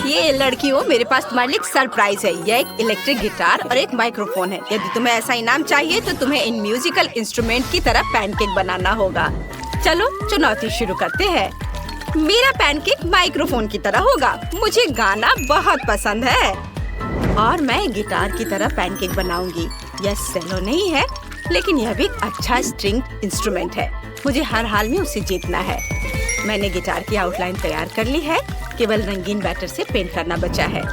ये लड़कियों, मेरे पास तुम्हारे लिए एक सरप्राइज है। यह एक इलेक्ट्रिक गिटार और एक माइक्रोफोन है। यदि तुम्हें ऐसा इनाम चाहिए तो तुम्हें इन म्यूजिकल इंस्ट्रूमेंट की तरह पैनकेक बनाना होगा। चलो चुनौती शुरू करते हैं। मेरा पैनकेक माइक्रोफोन की तरह होगा। मुझे गाना बहुत पसंद है और मैं गिटार की तरह पैनकेक बनाऊंगी। यह सेलो नहीं है, लेकिन यह भी एक अच्छा स्ट्रिंग इंस्ट्रूमेंट है। मुझे हर हाल में उसे जीतना है। मैंने गिटार की आउटलाइन तैयार कर ली है। केवल रंगीन बैटर से पेंट करना बचा है।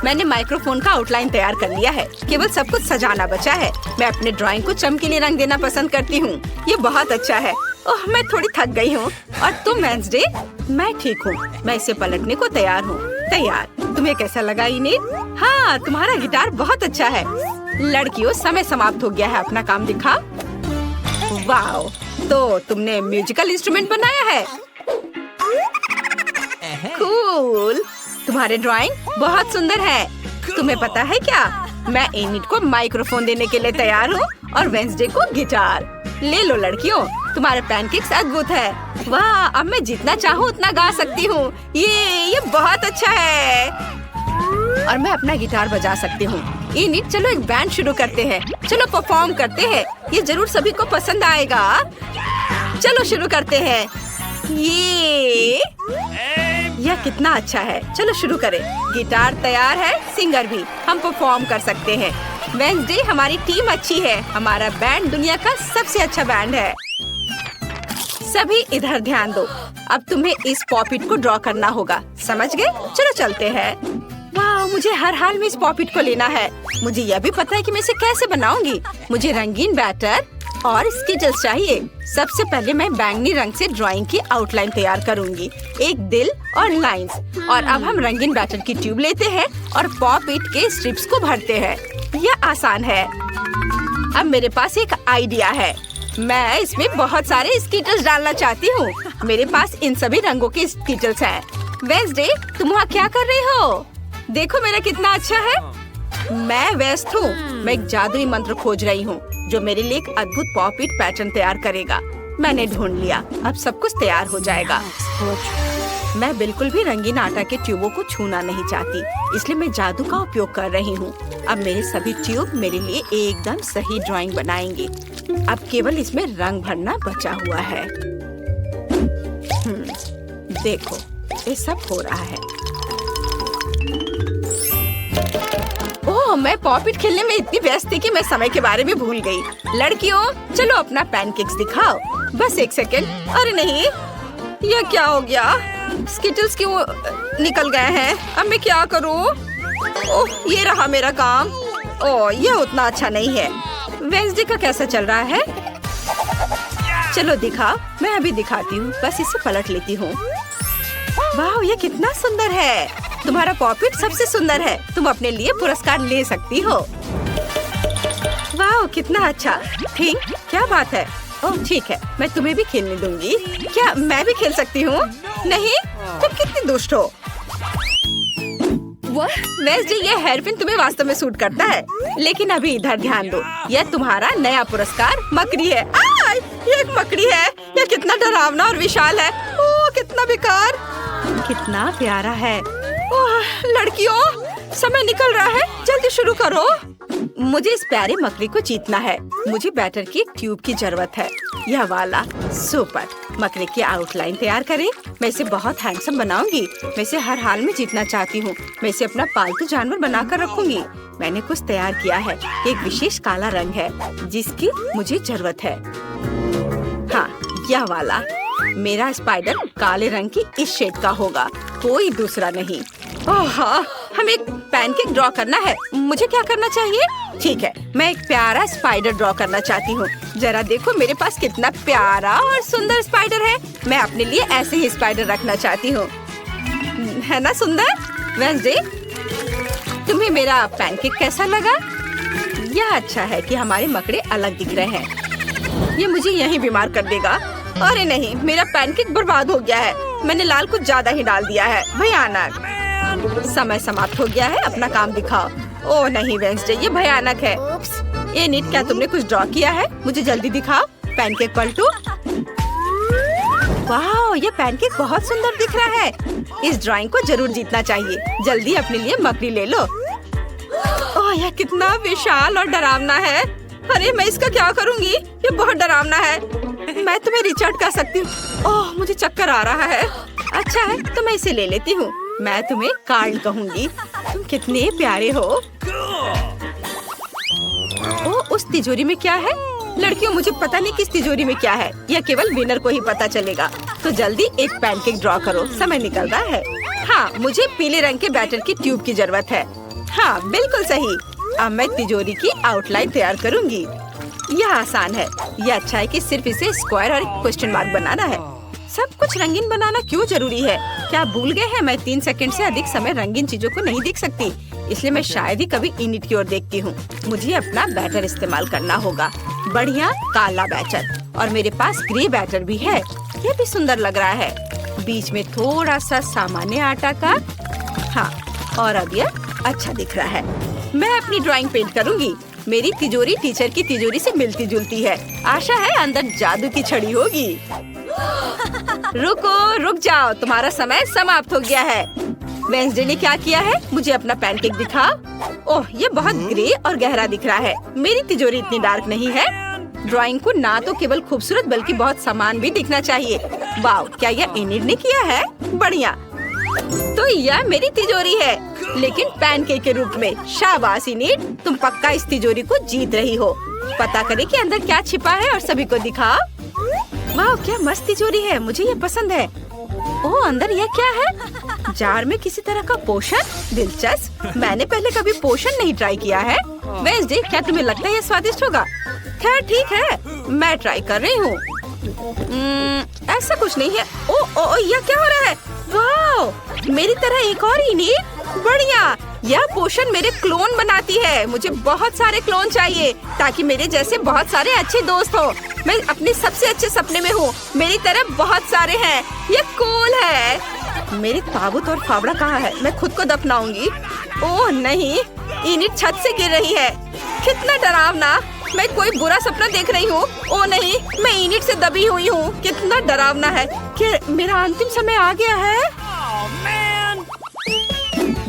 मैंने माइक्रोफोन का आउटलाइन तैयार कर लिया है। केवल सब कुछ सजाना बचा है। मैं अपने ड्राइंग को चमकीले रंग देना पसंद करती हूँ। ये बहुत अच्छा है। ओह, मैं थोड़ी थक गई हूँ। और तुम वेंसडे? मैं ठीक हूँ। मैं इसे पलटने को तैयार हूँ। तैयार। तुम्हें कैसा लगा इनिट? हाँ, तुम्हारा गिटार बहुत अच्छा है। लड़कियों, समय समाप्त हो गया है। अपना काम दिखा। वाओ, तो तुमने म्यूजिकल इंस्ट्रूमेंट बनाया है। कूल। तुम्हारे ड्राइंग बहुत सुंदर है। तुम्हें पता है क्या, मैं इनिट को माइक्रोफोन देने के लिए तैयार हूँ और वेंसडे को गिटार। ले लो लड़कियों, तुम्हारे पैनकेक्स अद्भुत है। वाह, अब मैं जितना चाहूँ उतना गा सकती हूँ। ये बहुत अच्छा है। और मैं अपना गिटार बजा सकती हूँ। इनिट, चलो एक बैंड शुरू करते हैं। चलो परफॉर्म करते हैं। ये जरूर सभी को पसंद आएगा। चलो शुरू करते हैं। यह कितना अच्छा है। चलो शुरू करें। गिटार तैयार है, सिंगर भी। हम परफॉर्म कर सकते हैं। वेंसडे, हमारी टीम अच्छी है। हमारा बैंड दुनिया का सबसे अच्छा बैंड है। सभी इधर ध्यान दो। अब तुम्हें इस पॉपिट को ड्रॉ करना होगा। समझ गए? चलो चलते हैं। वाह, मुझे हर हाल में इस पॉपिट को लेना है। मुझे यह भी पता है कि मैं इसे कैसे बनाऊंगी। मुझे रंगीन बैटर और स्केचेस चाहिए। सबसे पहले मैं बैंगनी रंग से ड्राइंग की आउटलाइन तैयार करूंगी। एक दिल और लाइंस। और अब हम रंगीन बैटर की ट्यूब लेते हैं और पॉपिट के स्ट्रिप्स को भरते हैं। यह आसान है। अब मेरे पास एक आइडिया है। मैं इसमें बहुत सारे स्कीटर्स डालना चाहती हूँ। मेरे पास इन सभी रंगों के स्कीटर्स हैं। वेंसडे, तुम वहाँ क्या कर रही हो? देखो मेरा कितना अच्छा है। मैं व्यस्त हूँ। मैं एक जादुई मंत्र खोज रही हूँ जो मेरे लिए एक अद्भुत पॉपिट पैटर्न तैयार करेगा। मैंने ढूंढ लिया। अब सब कुछ तैयार हो जाएगा। मैं बिल्कुल भी रंगीन आटा के ट्यूबों को छूना नहीं चाहती, इसलिए मैं जादू का उपयोग कर रही हूँ। अब मेरे सभी ट्यूब मेरे लिए एकदम सही ड्राइंग बनाएंगे। अब केवल इसमें रंग भरना बचा हुआ है। देखो, ये सब हो रहा है। ओह, मैं पॉपिट खेलने में इतनी व्यस्त थी कि मैं समय के बारे में भूल गई। लड़कियों, चलो अपना पैनकेक्स दिखाओ। बस एक सेकेंड। अरे नहीं, यह क्या हो गया? स्किटल्स क्यों निकल गए हैं? अब मैं क्या करूं? ओह, ये रहा मेरा काम। ओह, यह उतना अच्छा नहीं है। वेंसडे का कैसा चल रहा है? चलो दिखा। मैं अभी दिखाती हूँ। बस इसे पलट लेती हूँ। वाह, ये कितना सुंदर है। तुम्हारा पॉपिट सबसे सुंदर है। तुम अपने लिए पुरस्कार ले सकती हो। वाह, कितना अच्छा। थिंक, क्या बात है? ओह ठीक है, मैं तुम्हें भी खेलने दूंगी। क्या मैं भी खेल सकती हूँ? नहीं, तुम कितनी दुष्ट हो। वेंसडे, ये हेयरपिन तुम्हें वास्तव में सूट करता है। लेकिन अभी इधर ध्यान दो। यह तुम्हारा नया पुरस्कार मकड़ी है। ये एक मकड़ी है। यह कितना डरावना और विशाल है। ओह, कितना बेकार। कितना प्यारा है। ओह, लड़कियों, समय निकल रहा है। जल्दी शुरू करो। मुझे इस प्यारे मकड़ी को जीतना है। मुझे बैटर की एक ट्यूब की जरूरत है। यह वाला। सुपर। मकड़ी की आउटलाइन तैयार करें। मैं इसे बहुत हैंडसम बनाऊंगी। मैं इसे हर हाल में जीतना चाहती हूँ। मैं इसे अपना पालतू जानवर बनाकर रखूंगी। मैंने कुछ तैयार किया है। एक विशेष काला रंग है जिसकी मुझे जरूरत है। हाँ, यह वाला। मेरा स्पाइडर काले रंग की इस शेड का होगा, कोई दूसरा नहीं। ओह हाँ, हमें एक पैनकेक ड्रॉ करना है। मुझे क्या करना चाहिए? ठीक है, मैं एक प्यारा स्पाइडर ड्रॉ करना चाहती हूँ। जरा देखो मेरे पास कितना प्यारा और सुंदर स्पाइडर है। मैं अपने लिए ऐसे ही स्पाइडर रखना चाहती हूँ। है ना सुंदर? वेंसडे, तुम्हें मेरा पैनकेक कैसा लगा? यह अच्छा है कि हमारे मकड़े अलग दिख रहे हैं। ये मुझे यहीं बीमार कर देगा। अरे नहीं, मेरा पैनकेक बर्बाद हो गया है। मैंने लाल कुछ ज्यादा ही डाल दिया है। भयानक। समय समाप्त हो गया है। अपना काम दिखाओ। ओह नहीं वेंसडे, ये भयानक है। ये नीट, क्या तुमने कुछ ड्रॉ किया है? मुझे जल्दी दिखाओ। पैनकेक पलटू। वाह, ये पैनकेक बहुत सुंदर दिख रहा है। इस ड्राइंग को जरूर जीतना चाहिए। जल्दी अपने लिए मकड़ी ले लो। ओह, यह कितना विशाल और डरावना है। अरे मैं इसका क्या करूँगी? ये बहुत डरावना है। मैं तुम्हें रिचर्ड कह सकती हूँ। ओह, मुझे चक्कर आ रहा है। अच्छा है तो मैं इसे ले लेती हूँ। मैं तुम्हें कार्ल कहूँगी। तुम कितने प्यारे हो। ओह, उस तिजोरी में क्या है? लड़कियों, मुझे पता नहीं किस तिजोरी में क्या है। यह केवल विनर को ही पता चलेगा। तो जल्दी एक पैनकेक ड्रॉ करो, समय निकल रहा है। हाँ, मुझे पीले रंग के बैटर की ट्यूब की जरूरत है। हाँ, बिल्कुल सही। अब मैं तिजोरी की आउटलाइन तैयार करूँगी। यह आसान है। यह अच्छा है कि सिर्फ इसे स्क्वायर और एक क्वेश्चन मार्क बनाना है। सब कुछ रंगीन बनाना क्यों जरूरी है? क्या भूल गए हैं मैं 3 सेकंड से अधिक समय रंगीन चीजों को नहीं देख सकती, इसलिए मैं शायद ही कभी इनिट की ओर देखती हूँ। मुझे अपना बैटर इस्तेमाल करना होगा। बढ़िया काला बैटर, और मेरे पास ग्रे बैटर भी है। यह भी सुंदर लग रहा है। बीच में थोड़ा सा सामान्य आटा का। हाँ, और अब यह अच्छा दिख रहा है। मैं अपनी ड्राइंग पेंट करूँगी। मेरी तिजोरी टीचर की तिजोरी से मिलती जुलती है। आशा है अंदर जादू की छड़ी होगी। रुक जाओ, तुम्हारा समय समाप्त हो गया है। वेंसडे ने क्या किया है? मुझे अपना पैनकेक दिखाओ। ओह, ये बहुत ग्रे और गहरा दिख रहा है। मेरी तिजोरी इतनी डार्क नहीं है। ड्राइंग को ना तो केवल खूबसूरत बल्कि बहुत समान भी दिखना चाहिए। वाह, क्या यह इनिट ने किया है? बढ़िया। तो यह मेरी तिजोरी है, लेकिन पैनकेक के रूप में। शाबाश इनिट, तुम पक्का इस तिजोरी को जीत रही हो। पता करें कि अंदर क्या छिपा है और सभी को दिखाओ। वाह, क्या मस्त तिजोरी है। मुझे ये पसंद है। ओह, अंदर यह क्या है? जार में किसी तरह का पोषण। दिलचस्प। मैंने पहले कभी पोषण नहीं ट्राई किया है। वेंसडे, क्या तुम्हें लगता है ये स्वादिष्ट होगा? खैर ठीक है, मैं ट्राई कर रही हूँ। ऐसा कुछ नहीं है। ओ, यह क्या हो रहा है? वाह, मेरी तरह एक और इनिट। बढ़िया। यह पोषण मेरे क्लोन बनाती है। मुझे बहुत सारे क्लोन चाहिए ताकि मेरे जैसे बहुत सारे अच्छे दोस्त हो। मैं अपने सबसे अच्छे सपने में हूँ। मेरी तरह बहुत सारे हैं। ये कूल है। मेरी ताबूत और फावड़ा कहाँ है? मैं खुद को दफनाऊंगी। ओह नहीं, इनिट छत से गिर रही है। कितना डरावना। मैं कोई बुरा सपना देख रही हूँ। ओह नहीं, मैं इनिट से दबी हुई हूँ। कितना डरावना है। क्या मेरा अंतिम समय आ गया है?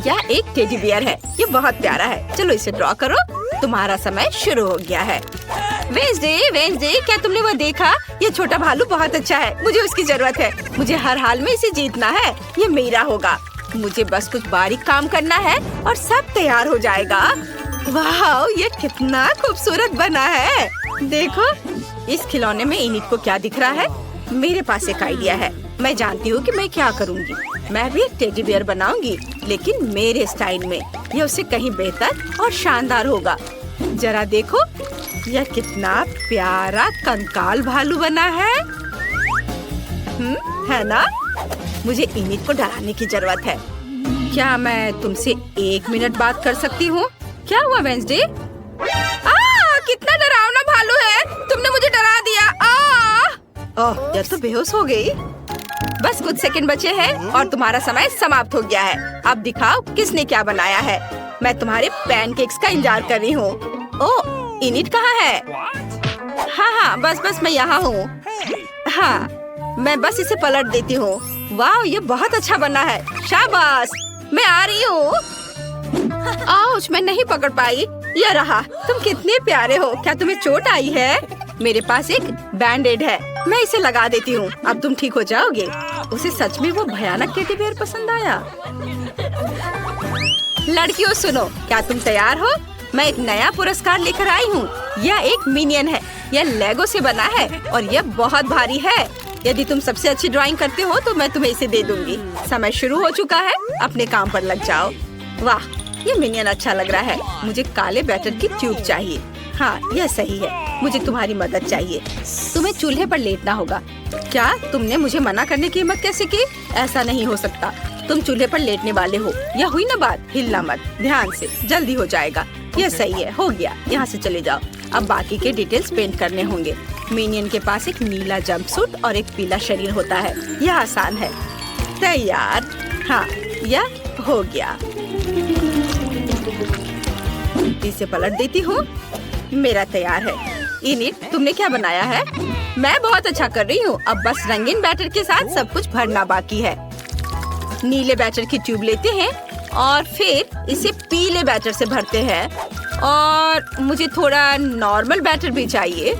यह एक टेडी बियर है। ये बहुत प्यारा है। चलो इसे ड्रॉ करो। तुम्हारा समय शुरू हो गया है। वेंसडे, क्या तुमने वो देखा? ये छोटा भालू बहुत अच्छा है। मुझे उसकी जरूरत है। मुझे हर हाल में इसे जीतना है। ये मेरा होगा। मुझे बस कुछ बारीक काम करना है और सब तैयार हो जाएगा। वाह, ये कितना खूबसूरत बना है। देखो, इस खिलौने में इनिट को क्या दिख रहा है? मेरे पास एक आइडिया है। मैं जानती हूँ कि मैं क्या करूँगी। मैं भी एक टेडी बियर बनाऊंगी, लेकिन मेरे स्टाइल में। यह उससे कहीं बेहतर और शानदार होगा। जरा देखो, यह कितना प्यारा कंकाल भालू बना है। है ना? मुझे इनिट को डराने की जरूरत है। क्या मैं तुमसे 1 मिनट बात कर सकती हूँ? क्या हुआ वेंसडे? कितना डरावना भालू है। तुमने मुझे डरा दिया। ओह, यह तो बेहोश हो गई। बस कुछ सेकंड बचे हैं और तुम्हारा समय समाप्त हो गया है। अब दिखाओ किसने क्या बनाया है। मैं तुम्हारे पैनकेक्स का इंतजार कर रही हूँ। ओह, इनिट कहाँ है? हाँ, बस मैं यहाँ हूँ। हाँ, मैं बस इसे पलट देती हूँ। वाह, ये बहुत अच्छा बना है। शाबाश, मैं आ रही हूँ। आउच, मैं नहीं पकड़ पाई। ये रहा। तुम कितने प्यारे हो। क्या तुम्हें चोट आई है? मेरे पास एक बैंडेड है। मैं इसे लगा देती हूँ। अब तुम ठीक हो जाओगे। उसे सच में वो भयानक टेडी बियर पसंद आया। लड़कियों सुनो, क्या तुम तैयार हो? मैं एक नया पुरस्कार लेकर आई हूँ। यह एक मिनियन है। यह लेगो से बना है और यह बहुत भारी है। यदि तुम सबसे अच्छी ड्राइंग करते हो तो मैं तुम्हें इसे दे दूंगी। समय शुरू हो चुका है। अपने काम पर लग जाओ। वाह, ये मिनियन अच्छा लग रहा है। मुझे काले बैटर की ट्यूब चाहिए। हाँ, यह सही है। मुझे तुम्हारी मदद चाहिए। तुम्हें चूल्हे पर लेटना होगा। क्या तुमने मुझे मना करने की हिम्मत कैसे की? ऐसा नहीं हो सकता। तुम चूल्हे पर लेटने वाले हो। यह हुई ना बात? हिलना मत। ध्यान से, जल्दी हो जाएगा। यह सही है। हो गया। यहाँ से चले जाओ। अब बाकी के डिटेल्स पेंट करने होंगे। मिनियन के पास एक नीला जंपसूट और एक पीला शरीर होता है। यह आसान है। तैयार। हाँ, यह हो गया। इसे पलट देती हूँ। मेरा तैयार है। इनिट, तुमने क्या बनाया है? मैं बहुत अच्छा कर रही हूँ। अब बस रंगीन बैटर के साथ सब कुछ भरना बाकी है। नीले बैटर की ट्यूब लेते हैं और फिर इसे पीले बैटर से भरते हैं और मुझे थोड़ा नॉर्मल बैटर भी चाहिए।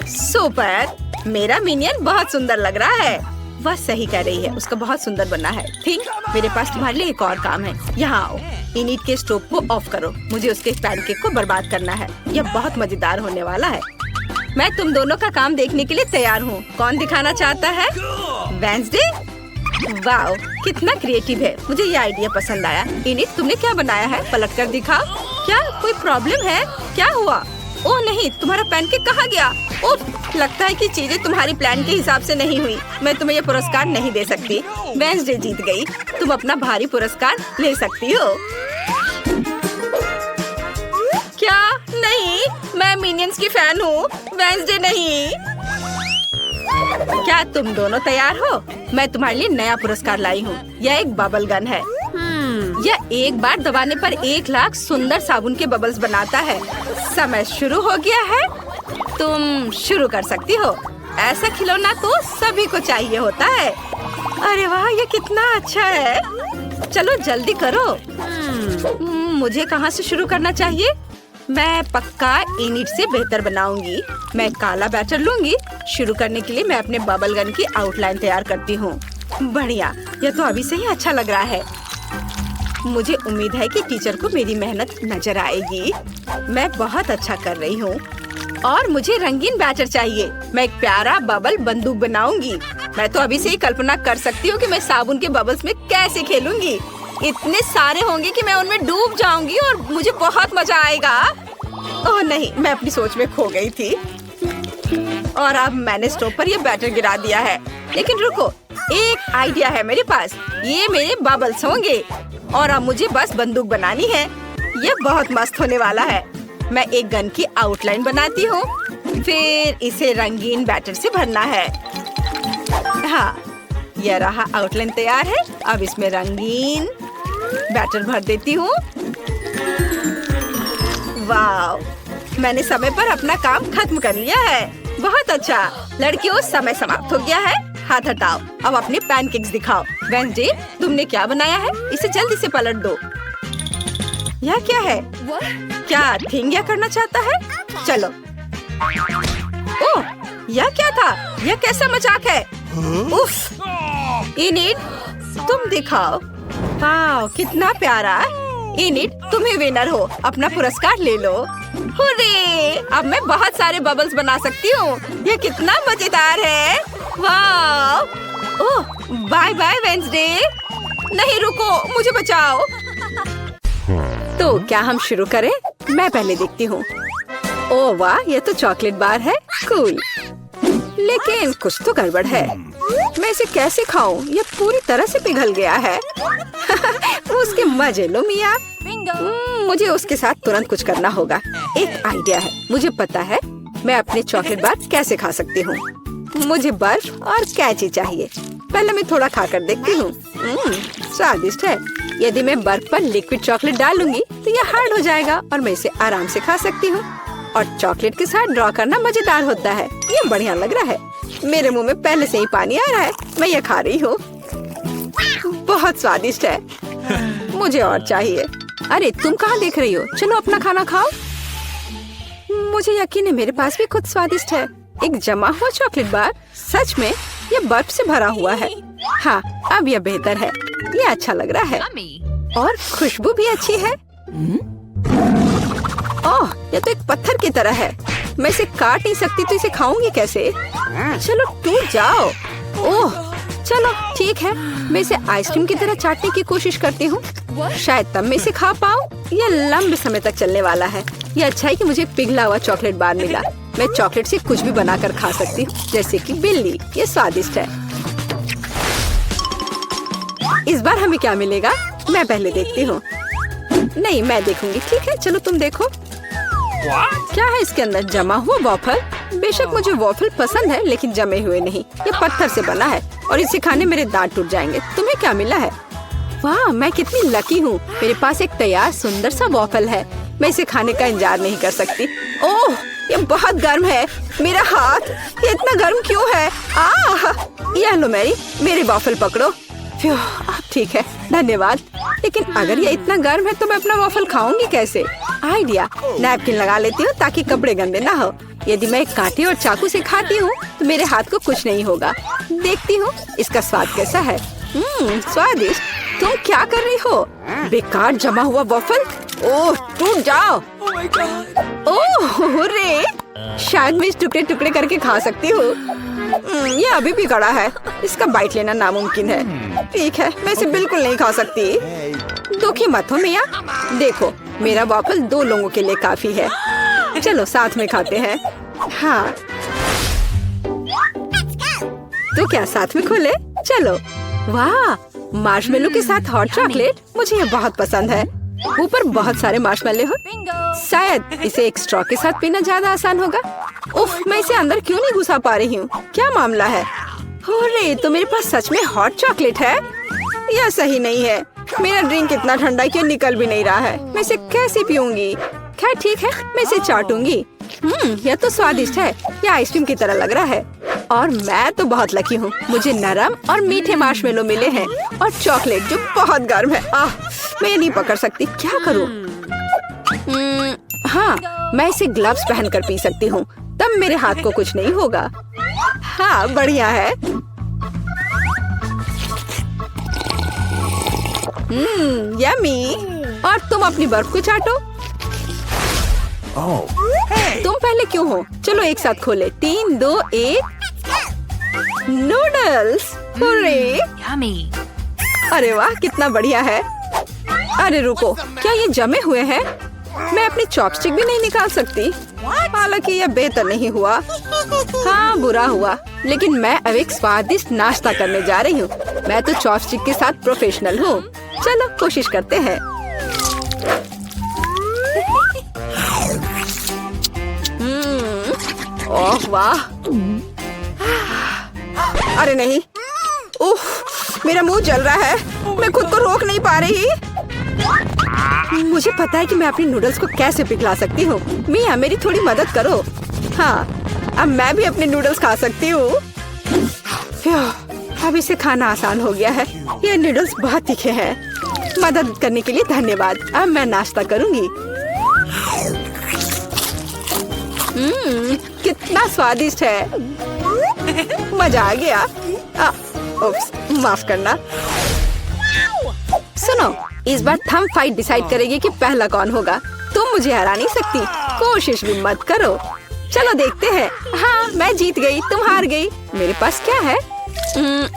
सुपर, मेरा मिनियन बहुत सुंदर लग रहा है। वह सही कह रही है, उसका बहुत सुंदर बना है। थिंक, मेरे पास तुम्हारे लिए एक और काम है। यहाँ आओ, इनिट के स्टोव को ऑफ करो। मुझे उसके पैनकेक को बर्बाद करना है। यह बहुत मजेदार होने वाला है। मैं तुम दोनों का काम देखने के लिए तैयार हूँ। कौन दिखाना चाहता है? वेंसडे? वाओ, कितना क्रिएटिव है। मुझे ये आइडिया पसंद आया। इनिट, तुमने क्या बनाया है? पलट कर दिखाओ। क्या कोई प्रॉब्लम है? क्या हुआ? ओह नहीं, तुम्हारा पैनकेक कहाँ गया? ओह, लगता है कि चीजें तुम्हारी प्लान के हिसाब से नहीं हुई। मैं तुम्हें ये पुरस्कार नहीं दे सकती। वेंसडे जीत गई। तुम अपना भारी पुरस्कार ले सकती हो। क्या? नहीं, मैं मिनियंस की फैन हूँ, वेंसडे नहीं। क्या तुम दोनों तैयार हो? मैं तुम्हारे लिए नया पुरस्कार लाई हूँ। यह एक बबल गन है। यह एक बार दबाने पर 1 लाख सुंदर साबुन के बबल्स बनाता है। समय शुरू हो गया है। तुम शुरू कर सकती हो। ऐसा खिलौना तो सभी को चाहिए होता है। अरे वाह, ये कितना अच्छा है। चलो जल्दी करो। मुझे कहाँ से शुरू करना चाहिए? मैं पक्का इनिट से बेहतर बनाऊंगी। मैं काला बैटर लूंगी। शुरू करने के लिए मैं अपने बबल गन की आउटलाइन तैयार करती हूँ। बढ़िया, यह तो अभी से ही अच्छा लग रहा है। मुझे उम्मीद है कि टीचर को मेरी मेहनत नजर आएगी। मैं बहुत अच्छा कर रही हूँ। और मुझे रंगीन बैटर चाहिए। मैं एक प्यारा बबल बंदूक बनाऊंगी। मैं तो अभी से ही कल्पना कर सकती हूँ कि मैं साबुन के बबल्स में कैसे खेलूंगी। इतने सारे होंगे कि मैं उनमें डूब जाऊंगी और मुझे बहुत मजा आएगा। ओह नहीं, मैं अपनी सोच में खो गई थी। और अब मैंने स्टोव पर ये बैटर गिरा दिया है। लेकिन रुको, एक आइडिया है मेरे पास। ये मेरे बबल्स होंगे और अब मुझे बस बंदूक बनानी है। ये बहुत मस्त होने वाला है। मैं एक गन की आउटलाइन बनाती हूँ, फिर इसे रंगीन बैटर से भरना है। हाँ, यह रहा, आउटलाइन तैयार है। अब इसमें रंगीन बैटर भर देती हूँ। वाव, मैंने समय पर अपना काम खत्म कर लिया है। बहुत अच्छा। लड़कियों, समय समाप्त हो गया है। हाथ हटाओ। अब अपने पैनकेक्स दिखाओ। वेंसडे, तुमने क्या बनाया है? इसे जल्दी से पलट दो। यह क्या है? क्या थिंग करना चाहता है? चलो। ओह, यह क्या था? यह कैसा मजाक है? उफ। इनिट, तुम दिखाओ। वाह, कितना प्यारा। इनिट, तुम ही विनर हो। अपना पुरस्कार ले लो। हुर्रे! अब मैं बहुत सारे बबल्स बना सकती हूँ। यह कितना मजेदार है। वाह! ओह, बाय बाय वेंसडे। नहीं, रुको, मुझे बचाओ। तो क्या हम शुरू करें? मैं पहले देखती हूँ। ओह वाह, ये तो चॉकलेट बार है। कूल। लेकिन कुछ तो गड़बड़ है। मैं इसे कैसे खाऊं? ये पूरी तरह से पिघल गया है। उसके मजे लो मिया। मुझे उसके साथ तुरंत कुछ करना होगा। एक आइडिया है। मुझे पता है मैं अपने चॉकलेट बार कैसे खा सकती हूँ। मुझे बर्फ और कैची चाहिए। पहले मैं थोड़ा खाकर देखती हूँ। स्वादिष्ट है। यदि मैं बर्फ पर लिक्विड चॉकलेट डालूंगी तो यह हार्ड हो जाएगा और मैं इसे आराम से खा सकती हूँ। और चॉकलेट के साथ ड्रॉ करना मजेदार होता है। ये बढ़िया लग रहा है। मेरे मुंह में पहले से ही पानी आ रहा है। मैं ये खा रही हूँ। बहुत स्वादिष्ट है। मुझे और चाहिए। अरे तुम कहाँ देख रही हो? चलो अपना खाना खाओ। मुझे यकीन है मेरे पास भी कुछ स्वादिष्ट है। एक जमा हुआ चॉकलेट बार। सच में ये बर्फ से भरा हुआ है। हाँ, अब यह बेहतर है। ये अच्छा लग रहा है और खुशबू भी अच्छी है। ओह, ये तो एक पत्थर की तरह है। मैं इसे काट नहीं सकती तो इसे खाऊंगी कैसे? चलो टूट जाओ। ओह, चलो ठीक है। मैं इसे आइसक्रीम की तरह चाटने की कोशिश करती हूँ। शायद तब मैं इसे खा पाऊँ। यह लंबे समय तक चलने वाला है। यह अच्छा है कि मुझे पिघला हुआ चॉकलेट बार मिला। मैं चॉकलेट से कुछ भी बनाकर खा सकती हूँ, जैसे कि बिल्ली। ये स्वादिष्ट है। इस बार हमें क्या मिलेगा? मैं पहले देखती हूँ। नहीं, मैं देखूंगी। ठीक है, चलो तुम देखो। क्या है इसके अंदर? जमा हुआ वॉफल। बेशक मुझे वॉफल पसंद है, लेकिन जमे हुए नहीं। ये पत्थर से बना है और इसे खाने मेरे दांत टूट जाएंगे। तुम्हें क्या मिला है? वाह, मैं कितनी लकी हूँ। मेरे पास एक तैयार सुंदर सा वॉफल है। मैं इसे खाने का इंतजार नहीं कर सकती। ओह, ये बहुत गर्म है। मेरा हाथ ये इतना गर्म क्यों है? आह! ये लो मेरी, मेरे वॉफल पकड़ो। अब ठीक है, धन्यवाद। लेकिन अगर ये इतना गर्म है तो मैं अपना वॉफल खाऊंगी कैसे? आइडिया, नैपकिन लगा लेती हूँ ताकि कपड़े गंदे ना हो। यदि मैं एक कांटे और चाकू से खाती हूँ तो मेरे हाथ को कुछ नहीं होगा। देखती हूँ इसका स्वाद कैसा है। स्वादिष्ट। तुम क्या कर रही हो? बेकार जमा हुआ वॉफल। ओह, टूट जाओ। ओह रे, शायद मैं इस टुकड़े टुकड़े करके खा सकती हूँ। ये अभी भी कड़ा है, इसका बाइट लेना नामुमकिन है। ठीक है, मैं इसे बिल्कुल नहीं खा सकती। दुखी मत हो मिया, देखो मेरा वॉफल 2 लोगों के लिए काफी है। चलो साथ में खाते हैं। हाँ तो क्या साथ में खोले? चलो। वाह, मार्शमेलो के साथ हॉट चॉकलेट, मुझे ये बहुत पसंद है। ऊपर बहुत सारे मार्शमेलो हो। शायद इसे एक स्ट्रॉ के साथ पीना ज्यादा आसान होगा। उफ, मैं इसे अंदर क्यों नहीं घुसा पा रही हूँ? क्या मामला है? अरे, तो मेरे पास सच में हॉट चॉकलेट है? यह सही नहीं है। मेरा ड्रिंक इतना ठंडा कि निकल भी नहीं रहा है। मैं इसे कैसे पीऊंगी? खैर ठीक है, मैं इसे चाटूंगी। यह तो स्वादिष्ट है। यह आइसक्रीम की तरह लग रहा है। और मैं तो बहुत लकी हूँ, मुझे नरम और मीठे मार्शमेलो मिले हैं और चॉकलेट जो बहुत गर्म है। मैं ये नहीं पकड़ सकती, क्या करूँ? हाँ, मैं इसे ग्लव्स पहनकर पी सकती हूँ, तब मेरे हाथ को कुछ नहीं होगा। हाँ, बढ़िया है। यम्मी। और तुम अपनी बर्फ को चाटो। तुम पहले क्यों हो? चलो एक साथ खोले। 3, 2, 1। नूडल्स। अरे वाह, कितना बढ़िया है। अरे रुको, क्या ये जमे हुए हैं? मैं अपनी चॉपस्टिक भी नहीं निकाल सकती। हालांकि यह बेहतर नहीं हुआ। हाँ, बुरा हुआ, लेकिन मैं अब एक स्वादिष्ट नाश्ता करने जा रही हूँ। मैं तो चॉपस्टिक के साथ प्रोफेशनल हूँ। चलो कोशिश करते हैं। ओह वाह। अरे नहीं, उफ, मेरा मुंह जल रहा है। मैं खुद को रोक नहीं पा रही। मुझे पता है कि मैं अपनी नूडल्स को कैसे पिघला सकती हूँ। मिया, मेरी थोड़ी मदद करो। हाँ, अब मैं भी अपने नूडल्स खा सकती हूँ। अब इसे खाना आसान हो गया है। ये नूडल्स बहुत तीखे हैं। मदद करने के लिए धन्यवाद। अब मैं नाश्ता करूँगी। कितना स्वादिष्ट है। मजा आ गया। उप्स, माफ करना। सुनो, इस बार थंब फाइट डिसाइड करेगी कि पहला कौन होगा। तुम मुझे हरा नहीं सकती, कोशिश भी मत करो। चलो देखते हैं। हाँ, मैं जीत गई, तुम हार गई। मेरे पास क्या है?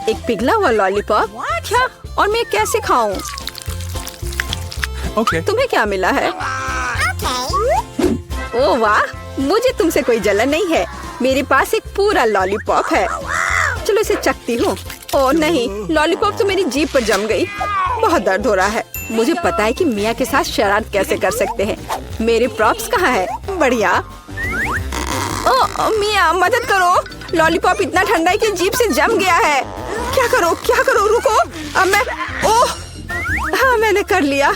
एक पिघला हुआ लॉलीपॉप। क्या? और मैं कैसे खाऊं? तुम्हें क्या मिला है? ओह वाह, मुझे तुमसे कोई जलन नहीं है। मेरे पास एक पूरा लॉलीपॉप है। चलो इसे चखती हूँ। ओह नहीं, लॉलीपॉप तो मेरी जीभ पर जम गई। बहुत दर्द हो रहा है। मुझे पता है कि मिया के साथ शरारत कैसे कर सकते हैं। मेरे प्रॉप्स कहाँ है? बढ़िया। ओह मिया, मदद करो। लॉलीपॉप इतना ठंडा है कि जीभ से जम गया है। क्या करो, क्या करो? रुको, अब मैं। ओह हाँ, मैंने कर लिया।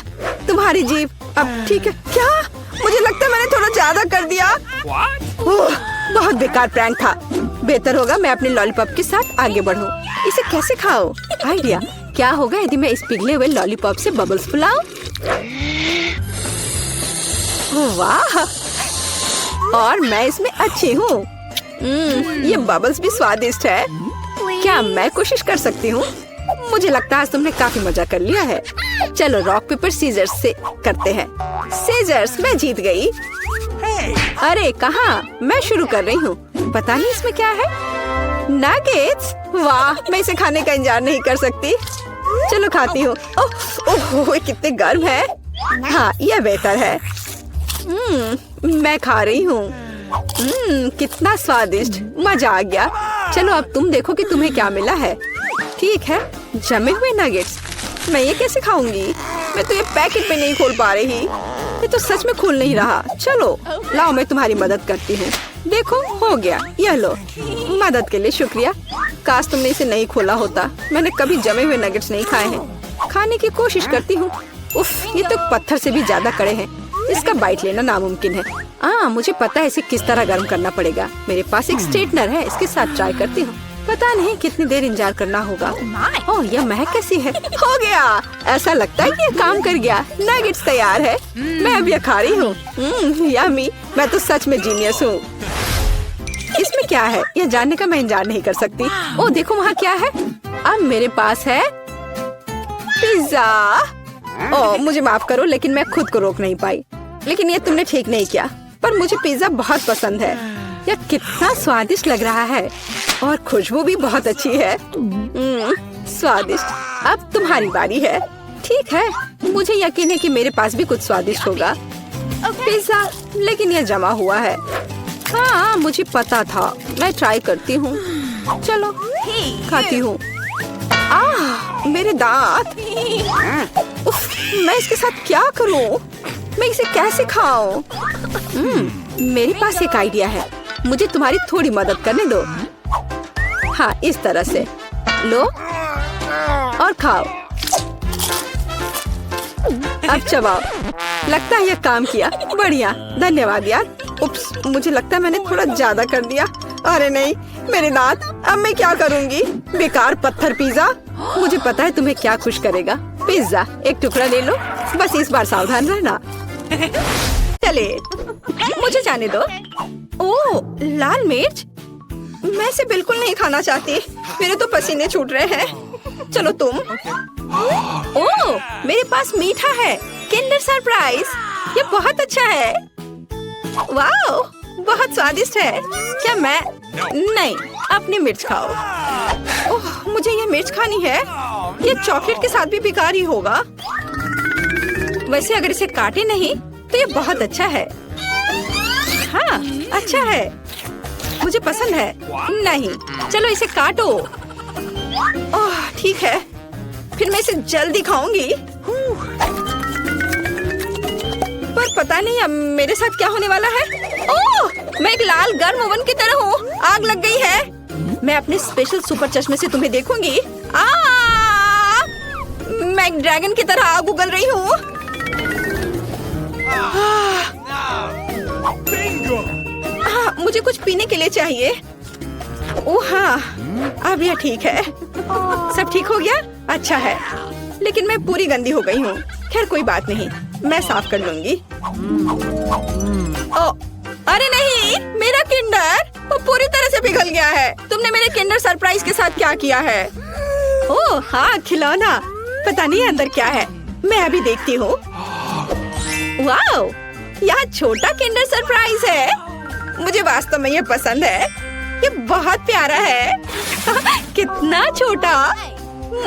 तुम्हारी जीभ अब ठीक है। क्या? मुझे लगता है मैंने थोड़ा ज्यादा कर दिया। ओह, बहुत बेकार प्रैंक था। बेहतर होगा मैं अपने लॉलीपॉप के साथ आगे बढ़ूं। इसे कैसे खाओ? आइडिया, क्या होगा यदि मैं इस पिघले हुए लॉलीपॉप से बबल्स फुलाऊं? वाह, और मैं इसमें अच्छी हूँ। ये बबल्स भी स्वादिष्ट है। क्या मैं कोशिश कर सकती हूँ? मुझे लगता है आज तुमने काफी मजा कर लिया है। चलो रॉक पेपर सीजर्स से करते हैं। सीजर्स, मैं जीत गई। अरे कहाँ? मैं शुरू कर रही हूँ। पता नहीं इसमें क्या है। नगेट्स। वाह, मैं इसे खाने का इंतजार नहीं कर सकती। चलो खाती हूँ। ओह, कितने गर्म है। हाँ, यह बेहतर है। मैं खा रही हूँ। कितना स्वादिष्ट, मजा आ गया। चलो अब तुम देखो कि तुम्हें क्या मिला है। ठीक है, जमे हुए नगेट्स। मैं ये कैसे खाऊंगी? मैं तो ये पैकेट पे नहीं खोल पा रही। ये तो सच में खुल नहीं रहा। चलो लाओ, मैं तुम्हारी मदद करती हूँ। देखो, हो गया। यह लो। मदद के लिए शुक्रिया। काश तुमने इसे नहीं खोला होता। मैंने कभी जमे हुए नगेट्स नहीं खाए हैं। खाने की कोशिश करती हूँ। उफ, ये तो पत्थर से भी ज्यादा कड़े हैं। इसका बाइट लेना नामुमकिन है। मुझे पता है इसे किस तरह गर्म करना पड़ेगा। मेरे पास एक स्ट्रेटनर है, इसके साथ ट्राई करती हूँ। पता नहीं कितनी देर इंतजार करना होगा। ओह, यह महक कैसी है? हो गया, ऐसा लगता है कि ये काम कर गया। नगेट्स तैयार है। मैं अब ये खा रही हूँ। यम्मी, मैं तो सच में जीनियस हूँ। इसमें क्या है यह जानने का मैं इंतजार नहीं कर सकती। ओह देखो वहाँ क्या है। अब मेरे पास है पिज्जा। ओह मुझे माफ करो, लेकिन मैं खुद को रोक नहीं पाई। लेकिन ये तुमने ठीक नहीं किया, पर मुझे पिज्जा बहुत पसंद है। यह कितना स्वादिष्ट लग रहा है और खुशबू भी बहुत अच्छी है। स्वादिष्ट। अब तुम्हारी बारी है। ठीक है, मुझे यकीन है कि मेरे पास भी कुछ स्वादिष्ट होगा। पिज्जा, लेकिन यह जमा हुआ है। हाँ मुझे पता था। मैं ट्राई करती हूँ। चलो खाती हूँ। मेरे दांत। उफ, मैं इसके साथ क्या करूँ? मैं इसे कैसे खाऊं? मेरे पास एक आइडिया है। मुझे तुम्हारी थोड़ी मदद करने दो। हाँ इस तरह से लो और खाओ। अब चबाओ। लगता है यह काम किया। बढ़िया, धन्यवाद यार। उप्स, मुझे लगता है मैंने थोड़ा ज्यादा कर दिया। अरे नहीं, मेरे दांत। अब मैं क्या करूंगी? बेकार पत्थर पिज्जा। मुझे पता है तुम्हें क्या खुश करेगा। पिज्जा, एक टुकड़ा ले लो। बस इस बार सावधान रहना। चले, मुझे जाने दो। ओह, लाल मिर्च। मैं इसे बिल्कुल नहीं खाना चाहती। मेरे तो पसीने छूट रहे हैं। चलो तुम। ओह, मेरे पास मीठा है। Kinder surprise. ये बहुत अच्छा है। वाओ, बहुत स्वादिष्ट है। क्या मैं? नहीं, अपनी मिर्च खाओ। ओह, मुझे ये मिर्च खानी है। ये चॉकलेट के साथ भी बेकार ही होगा। वैसे अगर इसे काटे नहीं तो ये बहुत अच्छा है। हाँ अच्छा है, मुझे पसंद है। नहीं, चलो इसे काटो। ओह ठीक है, फिर मैं इसे जल्दी खाऊंगी। पर पता नहीं अब मेरे साथ क्या होने वाला है। ओह, मैं एक लाल गर्म ओवन की तरह हूँ। आग लग गई है। मैं अपने स्पेशल सुपर चश्मे से तुम्हें देखूंगी। मैं एक ड्रैगन की तरह आग उगल रही हूँ। मुझे कुछ पीने के लिए चाहिए। ओह हाँ, अब यह ठीक है। सब ठीक हो गया? अच्छा है, लेकिन मैं पूरी गंदी हो गई हूँ। खैर कोई बात नहीं, मैं साफ कर लूंगी। ओ, अरे नहीं, मेरा किंडर वो पूरी तरह से पिघल गया है। तुमने मेरे किंडर सरप्राइज के साथ क्या किया है? ओह हाँ, खिलौना। पता नहीं अंदर क्या है। मैं अभी देखती हूँ। वाओ, यहाँ छोटा किंडर सरप्राइज है। मुझे वास्तव में ये पसंद है। ये बहुत प्यारा है। कितना छोटा।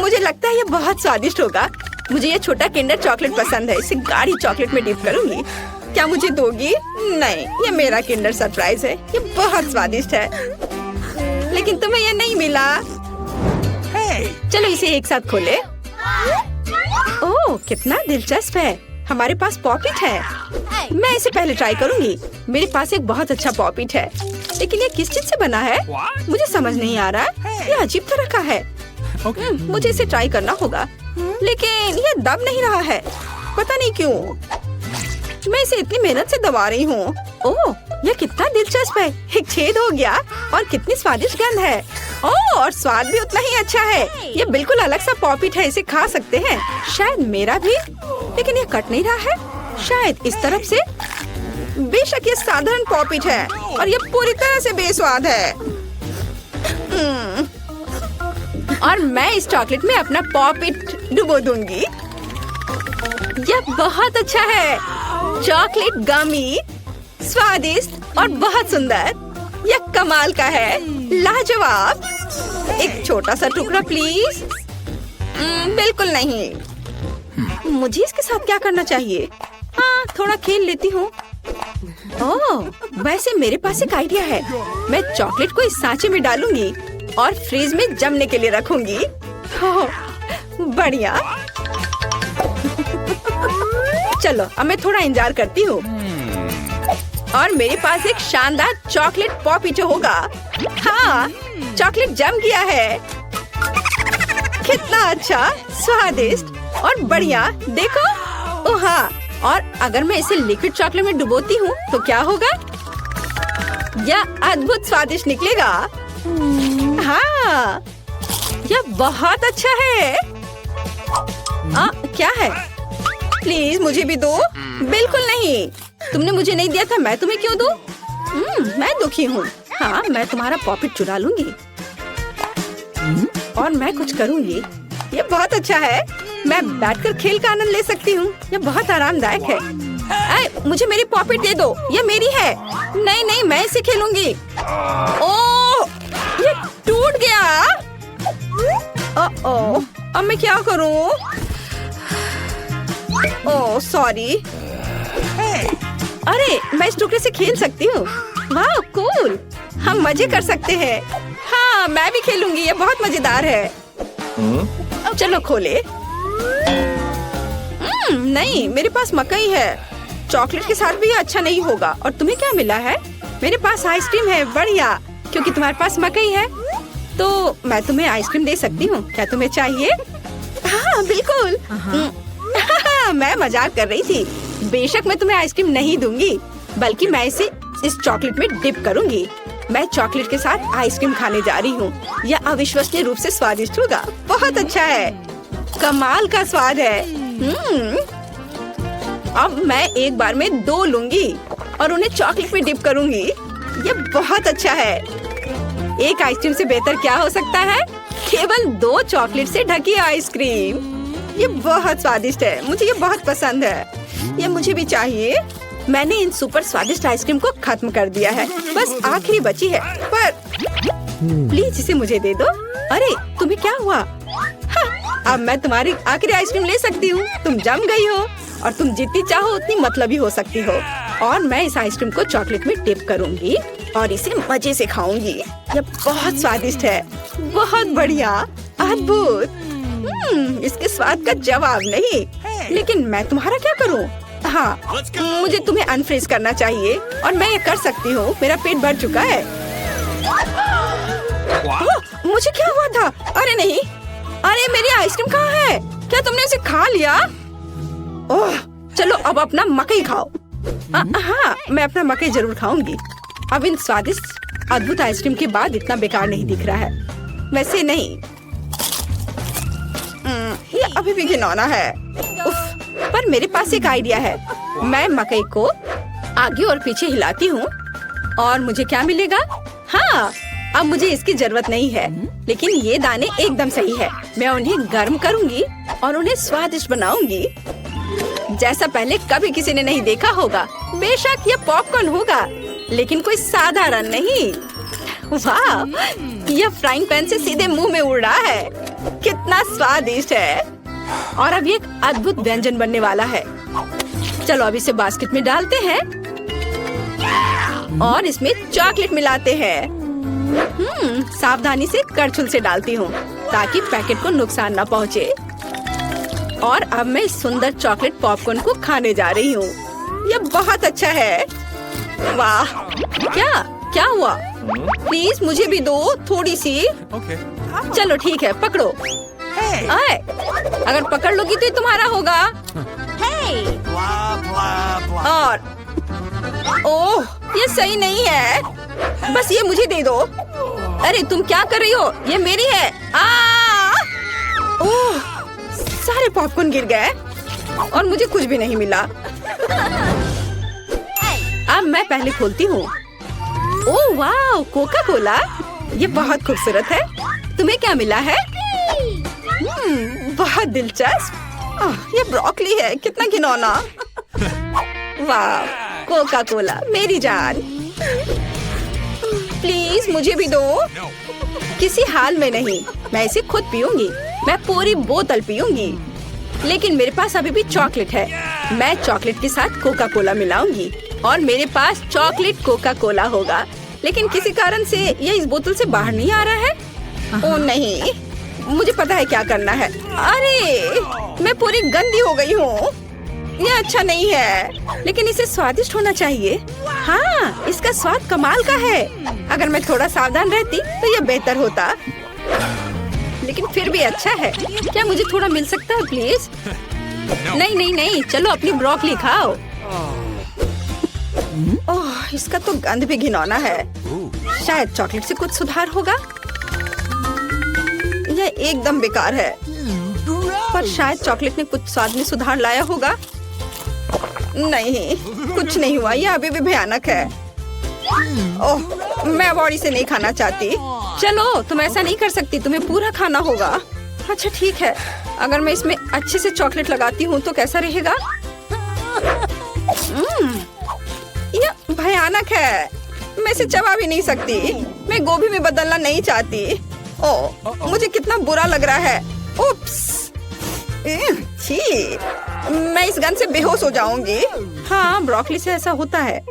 मुझे लगता है ये बहुत स्वादिष्ट होगा। मुझे ये छोटा किंडर चॉकलेट पसंद है। इसे गाढ़ी चॉकलेट में डिप करूंगी। क्या मुझे दोगी? नहीं, ये मेरा किंडर सरप्राइज है। ये बहुत स्वादिष्ट है, लेकिन तुम्हें ये नहीं मिला। चलो इसे एक साथ खोले। ओह कितना दिलचस्प है। हमारे पास पॉपिट है। मैं इसे पहले ट्राई करूंगी। मेरे पास एक बहुत अच्छा पॉपिट है, लेकिन ये किस चीज से बना है मुझे समझ नहीं आ रहा। ये अजीब तरह का है। मुझे इसे ट्राई करना होगा, लेकिन ये दब नहीं रहा है। पता नहीं क्यों। मैं इसे इतनी मेहनत से दबा रही हूँ। ओह यह कितना दिलचस्प है। एक छेद हो गया और कितनी स्वादिष्ट गंध है। ओह और स्वाद भी उतना ही अच्छा है। ये बिल्कुल अलग सा पॉपिट है। इसे खा सकते हैं। शायद मेरा भी, लेकिन ये कट नहीं रहा है। शायद इस तरफ से। बेशक ये साधारण पॉपिट है और ये पूरी तरह से बेस्वाद है। और मैं इस चॉकलेट में अपना पॉपिट डुबो दूंगी। यह बहुत अच्छा है। चॉकलेट गमी, स्वादिष्ट और बहुत सुंदर। यह कमाल का है। लाजवाब। एक छोटा सा टुकड़ा प्लीज। बिल्कुल नहीं। मुझे इसके साथ क्या करना चाहिए? हाँ थोड़ा खेल लेती हूँ। ओह वैसे मेरे पास एक आइडिया है। मैं चॉकलेट को इस सांचे में डालूंगी और फ्रीज में जमने के लिए रखूंगी। ओह बढ़िया। चलो अब मैं थोड़ा इंतजार करती हूँ और मेरे पास एक शानदार चॉकलेट पॉपिटो होगा। हाँ चॉकलेट जम गया है। कितना अच्छा, स्वादिष्ट और बढ़िया। देखो। ओह हाँ, और अगर मैं इसे लिक्विड चॉकलेट में डुबोती हूँ तो क्या होगा? यह अद्भुत स्वादिष्ट निकलेगा। हाँ, यह बहुत अच्छा है। क्या है? प्लीज मुझे भी दो। बिल्कुल नहीं, तुमने मुझे नहीं दिया था, मैं तुम्हें क्यों दूं? मैं दुखी हूँ। हाँ, मैं तुम्हारा पॉकेट चुरा लूंगी और मैं कुछ करूंगी। ये बहुत अच्छा है। मैं बैठकर खेल का आनंद ले सकती हूँ। ये बहुत आरामदायक है। मुझे मेरी पॉकेट दे दो, ये मेरी है। नहीं नहीं, मैं इसे खेलूंगी। ओह, ये टूट गया। ओह, अब मैं क्या करूँ? Oh sorry. अरे, मैं इस टुकड़े से खेल सकती हूँ। वाह कूल, हम मजे कर सकते हैं। हाँ, मैं भी खेलूंगी, ये बहुत मजेदार है। चलो खोले। नहीं, मेरे पास मकई है। चॉकलेट के साथ भी ये अच्छा नहीं होगा। और तुम्हें क्या मिला है? मेरे पास आइसक्रीम है। बढ़िया, क्योंकि तुम्हारे पास मकई है तो मैं तुम्हें आइसक्रीम दे सकती हूँ। क्या तुम्हें चाहिए? हाँ बिल्कुल। मैं मजाक कर रही थी। बेशक मैं तुम्हें आइसक्रीम नहीं दूंगी, बल्कि मैं इसे इस चॉकलेट में डिप करूंगी। मैं चॉकलेट के साथ आइसक्रीम खाने जा रही हूँ। यह अविश्वसनीय रूप से स्वादिष्ट होगा। बहुत अच्छा है, कमाल का स्वाद है। अब मैं एक बार में 2 लूंगी और उन्हें चॉकलेट में डिप करूंगी। ये बहुत अच्छा है। एक आइसक्रीम से बेहतर क्या हो सकता है? केवल 2 चॉकलेट से ढकी आइसक्रीम। ये बहुत स्वादिष्ट है, मुझे ये बहुत पसंद है। ये मुझे भी चाहिए। मैंने इन सुपर स्वादिष्ट आइसक्रीम को खत्म कर दिया है। बस आखिरी बची है, पर प्लीज इसे मुझे दे दो। अरे, तुम्हें क्या हुआ? हाँ, अब मैं तुम्हारी आखिरी आइसक्रीम ले सकती हूँ। तुम जम गई हो और तुम जितनी चाहो उतनी मतलबी हो सकती हो। और मैं इस आइसक्रीम को चॉकलेट में डिप करूंगी और इसे मजे से खाऊंगी। ये बहुत स्वादिष्ट है, बहुत बढ़िया, अद्भुत। इसके स्वाद का जवाब नहीं। लेकिन मैं तुम्हारा क्या करूं? हाँ, मुझे तुम्हें अनफ्रीज करना चाहिए और मैं ये कर सकती हूँ। मेरा पेट भर चुका है। मुझे क्या हुआ था? अरे नहीं, अरे मेरी आइसक्रीम कहाँ है? क्या तुमने उसे खा लिया? ओह, चलो अब अपना मकई खाओ। हाँ, मैं अपना मकई जरूर खाऊंगी। अब इन स्वादिष्ट अद्भुत आइसक्रीम के बाद इतना बेकार नहीं दिख रहा है। वैसे नहीं, ये अभी भी घिनौना है। उफ, पर मेरे पास एक आइडिया है। मैं मकई को आगे और पीछे हिलाती हूँ और मुझे क्या मिलेगा? हाँ, अब मुझे इसकी जरूरत नहीं है, लेकिन ये दाने एकदम सही है। मैं उन्हें गर्म करूंगी और उन्हें स्वादिष्ट बनाऊंगी, जैसा पहले कभी किसी ने नहीं देखा होगा। बेशक ये पॉपकॉर्न होगा, लेकिन कोई साधारण नहीं। वाह, यह फ्राइंग पैन से सीधे मुंह में उड़ रहा है। कितना स्वादिष्ट है। और अब एक अद्भुत व्यंजन बनने वाला है। चलो अब इसे बास्केट में डालते हैं और इसमें चॉकलेट मिलाते हैं। सावधानी से करछुल से डालती हूँ ताकि पैकेट को नुकसान न पहुँचे। और अब मैं इस सुंदर चॉकलेट पॉपकॉर्न को खाने जा रही हूँ। यह बहुत अच्छा है। वाह, क्या हुआ? प्लीज मुझे भी दो थोड़ी सी। चलो ठीक है, पकड़ो। आए, अगर पकड़ लोगी तो ये तुम्हारा होगा। और ओह, ये सही नहीं है। बस ये मुझे दे दो। अरे तुम क्या कर रही हो? ये मेरी है। ओह, सारे पॉपकॉर्न गिर गए और मुझे कुछ भी नहीं मिला। अब मैं पहले खोलती हूँ। ओह वाह, कोका कोला। ये बहुत खूबसूरत है। तुम्हें क्या मिला है? बहुत दिलचस्प। ये ब्रोकली है, कितना घिनौना। वाह, कोका कोला मेरी जान। प्लीज मुझे भी दो। किसी हाल में नहीं, मैं इसे खुद पीऊंगी। मैं पूरी बोतल पीऊंगी। लेकिन मेरे पास अभी भी चॉकलेट है। मैं चॉकलेट के साथ कोका कोला मिलाऊंगी और मेरे पास चॉकलेट कोका कोला होगा। लेकिन किसी कारण से यह इस बोतल से बाहर नहीं आ रहा है। ओह नहीं, मुझे पता है क्या करना है। अरे, मैं पूरी गंदी हो गई हूँ। यह अच्छा नहीं है, लेकिन इसे स्वादिष्ट होना चाहिए। हाँ, इसका स्वाद कमाल का है। अगर मैं थोड़ा सावधान रहती तो यह बेहतर होता, लेकिन फिर भी अच्छा है। क्या मुझे थोड़ा मिल सकता है प्लीज? नहीं नहीं नहीं, चलो अपनी ब्रोकली खाओ। ओह, इसका तो गंध भी घिनौना है। शायद चॉकलेट से कुछ सुधार होगा। यह एकदम बेकार है। पर शायद चॉकलेट ने कुछ स्वाद में सुधार लाया होगा। नहीं, कुछ नहीं हुआ, यह अभी भी भयानक है। ओह, मैं अब और इसे नहीं खाना चाहती। चलो, तुम ऐसा नहीं कर सकती, तुम्हें पूरा खाना होगा। अच्छा ठीक है, अगर मैं इसमें अच्छे से चॉकलेट लगाती हूँ तो कैसा रहेगा? यह भयानक है, मैं इसे चबा भी नहीं सकती। मैं गोभी में बदलना नहीं चाहती। ओह, मुझे कितना बुरा लग रहा है। उप्स, छी, मैं इस गंध से बेहोश हो जाऊंगी। हाँ, ब्रोकली से ऐसा होता है।